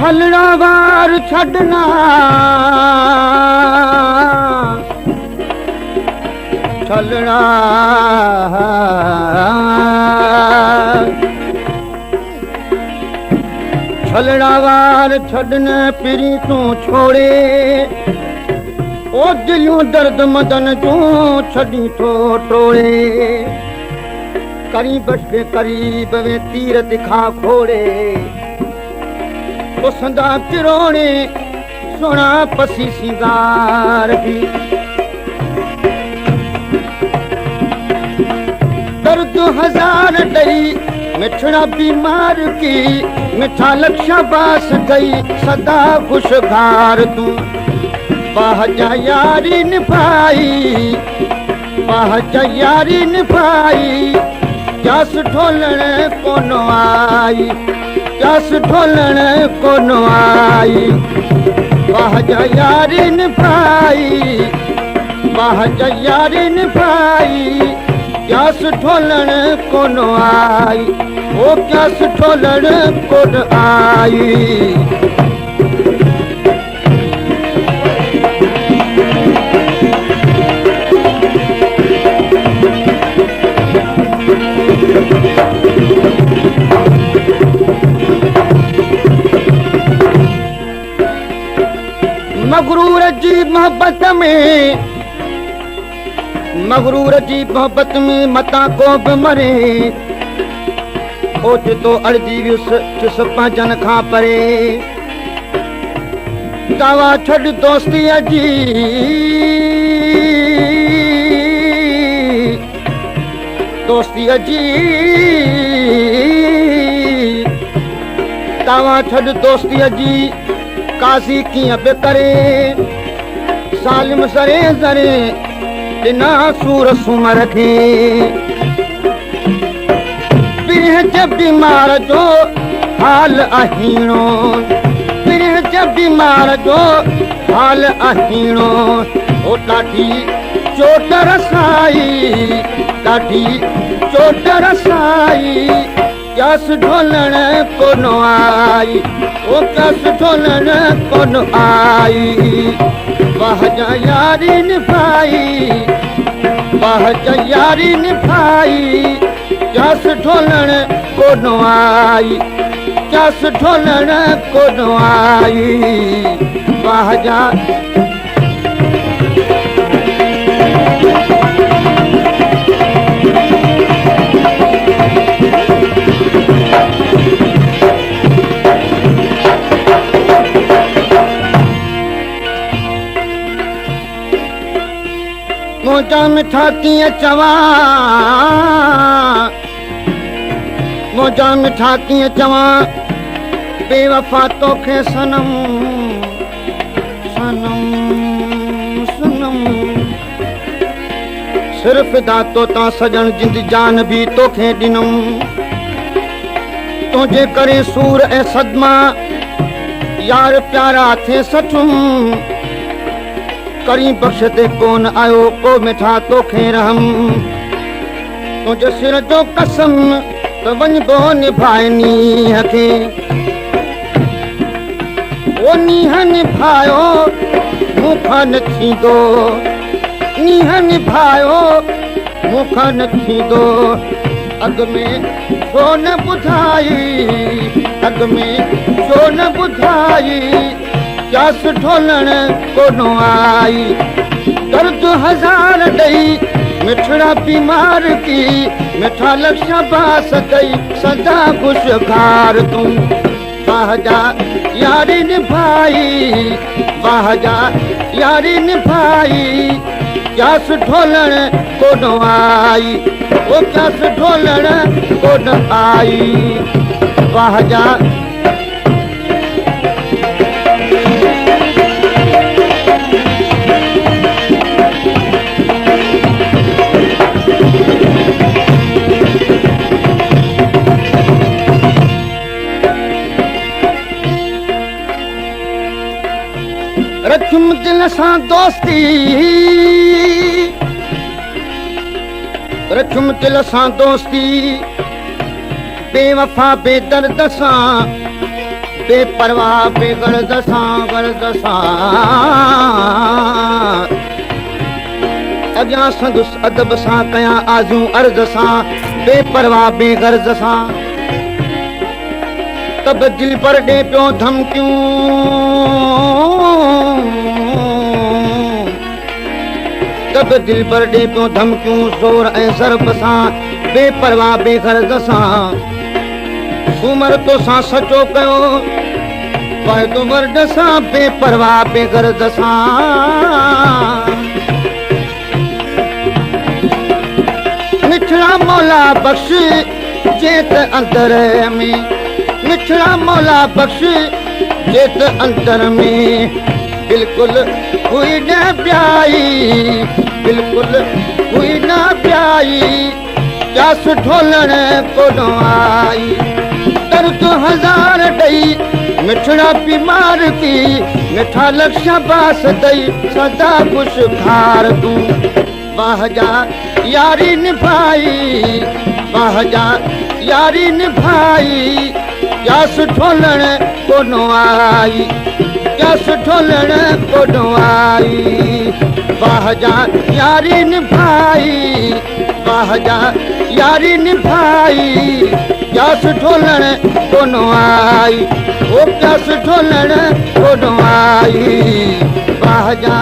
छलना वार छड़ना छलना छलना वार छड़ने पिरी तू छोड़े ओ दिलों दर्द मदन तू छड़ी तो टोड़े करीब के करीब वे तीर दिखा खोड़े तो संदा पिरोने सोना पसी सिंगार भी दर्द हजार डई मिठड़ा बीमार की मिठा लक्षा बास गई सदा खुशगार तू बाहजा यारी निभाई बाहजा यारी निभाई जस ढोलण कोन आई जस ढोलण कोन आई बाहजा यारी निभाई बाहजा यारी निभाई जस ढोलण कोन आई ओ जस ढोलण कोन आई मगरूर जी मोहब्बत में मगरूर जी मोहब्बत में मता को बि मरे ओच तो अड़जी वियुस चिस पंहिंजन खां परे दावा छॾ दोस्तीअ जी दोस्तीअ जी दावा छॾ दोस्तीअ जी काज़ी कीअं बि करे सालिम सरे ज़रे ॾिना सूर सूमर खे पिरह जब बीमार जो हाल अहीणो पिरह जब बीमार जो हाल अहीणो ओ ॾाढी चोट रसाई ॾाढी चोट रसाई जस ढोलण कोन आई ओ जस ढोलण कोन आई बाहजा यारी निभाई बाहजा यारी निभाई जस ढोलण कोन आई जस ढोलण कोन आई बाहजा मोजा मिठा कीअं चवां मोजा मिठा कीअं चवां बेवफा तोखे सनम सनम सनम सिर्फ़ दातो तां सजण जिंद जान भी तोखे ॾिनम तुंहिंजे करे सूर ऐं सदमा यार प्यारा थे सठुम करी बख्श ते कोन आयो को मिठा तोखे रहम तुंहिंजे सिर जो कसम त वञबो निभाए नीह खे ओ नीह निभायो मूंखां न थींदो नीह निभायो मूंखां न थींदो अॻ में छो न ॿुधाई अॻ में छो न ॿुधाई जस ढोलण कोन आई दर्द हजार ॾई मिठड़ा बीमार की मिठा लक्षा बास गई सदा खुशगार तूं बाहजा यारी निभाई बाहजा यारी निभाई जस ढोलण कोन आई ओ जस ढोलण कोन आई बाहजा रखुम दिल सां दोस्ती रखुम दिल सां दोस्ती बेवफा बेदर्द सां बेपरवाह बेगर्द सां गर्द सां अॻियां संदुसि अदब सां कयां आज़ूं अर्ज़ सां बेपरवाह बेगर्द सां तब दिल पर ॾे पियो धमकियूं तब दिल पर ॾे पियो धमकियूं ज़ोर ऐं ज़रब सां बेपरवाह बेगर्द सां उमर तो सां सचो कयो वाइदो वर्ड सां बेपरवाह बेगर्द सां मिठड़ा मौला बख्श जे त अंदर में मिठड़ा मौला बख्श जे त अंदर में बिल्कुलु हुई न प्याई बिल्कुलु हुई न प्याई जास ढोलण कोन आई दर्द हज़ार ॾई मिठड़ा बीमार थी मिठा लक्ष बास दई सदा खुश खार तूं वाह जा यारी निभाई वाह जा यारी निभाई जास ढोलण कोन आई जास ढोलण कोन आई वाह जा यारी निभाई वाह जा यारी निभाई जास ढोलण कोन आई ओ जास ढोलण कोन आई वाह जा